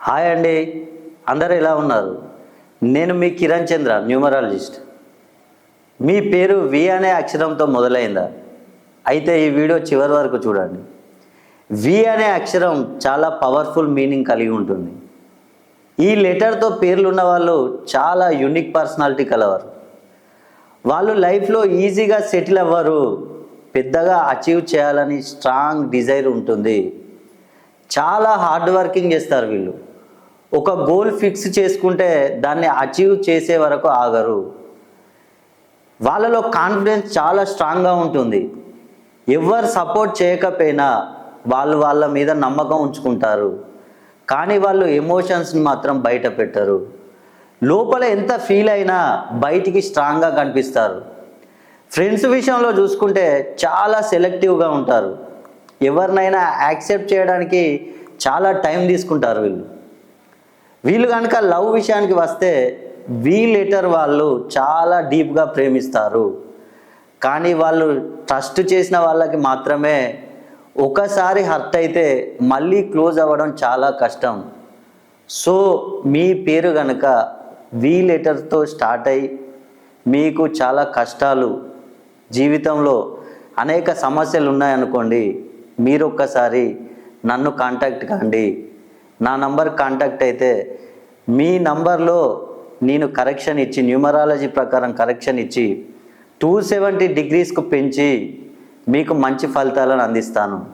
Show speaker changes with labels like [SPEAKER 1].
[SPEAKER 1] Hi అండి, అందరూ ఎలా ఉన్నారు? నేను మీ కిరణ్ చంద్ర, న్యూమరాలజిస్ట్. మీ పేరు వి అనే అక్షరంతో మొదలైందా? అయితే ఈ వీడియో చివరి వరకు చూడండి. వి అనే అక్షరం చాలా పవర్ఫుల్ మీనింగ్ కలిగి ఉంటుంది. ఈ లెటర్తో పేర్లు ఉన్న వాళ్ళు చాలా యూనిక్ పర్సనాలిటీ కలవారు. వాళ్ళు లైఫ్లో ఈజీగా సెటిల్ అవ్వరు, పెద్దగా అచీవ్ చేయాలని స్ట్రాంగ్ డిజైర్ ఉంటుంది. చాలా హార్డ్ వర్కింగ్ చేస్తారు వీళ్ళు. ఒక గోల్ ఫిక్స్ చేసుకుంటే దాన్ని అచీవ్ చేసే వరకు ఆగరు. వాళ్ళలో కాన్ఫిడెన్స్ చాలా స్ట్రాంగ్గా ఉంటుంది. ఎవరు సపోర్ట్ చేయకపోయినా వాళ్ళు వాళ్ళ మీద నమ్మకం ఉంచుకుంటారు. కానీ వాళ్ళు ఎమోషన్స్ని మాత్రం బయట పెట్టరు. లోపల ఎంత ఫీల్ అయినా బయటికి స్ట్రాంగ్గా కనిపిస్తారు. ఫ్రెండ్స్ విషయంలో చూసుకుంటే చాలా సెలెక్టివ్గా ఉంటారు. ఎవరినైనా యాక్సెప్ట్ చేయడానికి చాలా టైం తీసుకుంటారు వీళ్ళు కనుక లవ్ విషయానికి వస్తే వి లెటర్ వాళ్ళు చాలా డీప్గా ప్రేమిస్తారు. కానీ వాళ్ళు ట్రస్ట్ చేసిన వాళ్ళకి మాత్రమే. ఒకసారి హర్ట్ అయితే మళ్ళీ క్లోజ్ అవ్వడం చాలా కష్టం. సో మీ పేరు కనుక వి లెటర్తో స్టార్ట్ అయ్యి మీకు చాలా కష్టాలు, జీవితంలో అనేక సమస్యలు ఉన్నాయనుకోండి, మీరు ఒక్కసారి నన్ను కాంటాక్ట్ కండి. నా నంబర్ కాంటాక్ట్ అయితే మీ నంబర్లో నేను కరెక్షన్ ఇచ్చి, న్యూమరాలజీ ప్రకారం కరెక్షన్ ఇచ్చి 270 డిగ్రీస్కు పెంచి మీకు మంచి ఫలితాలను అందిస్తాను.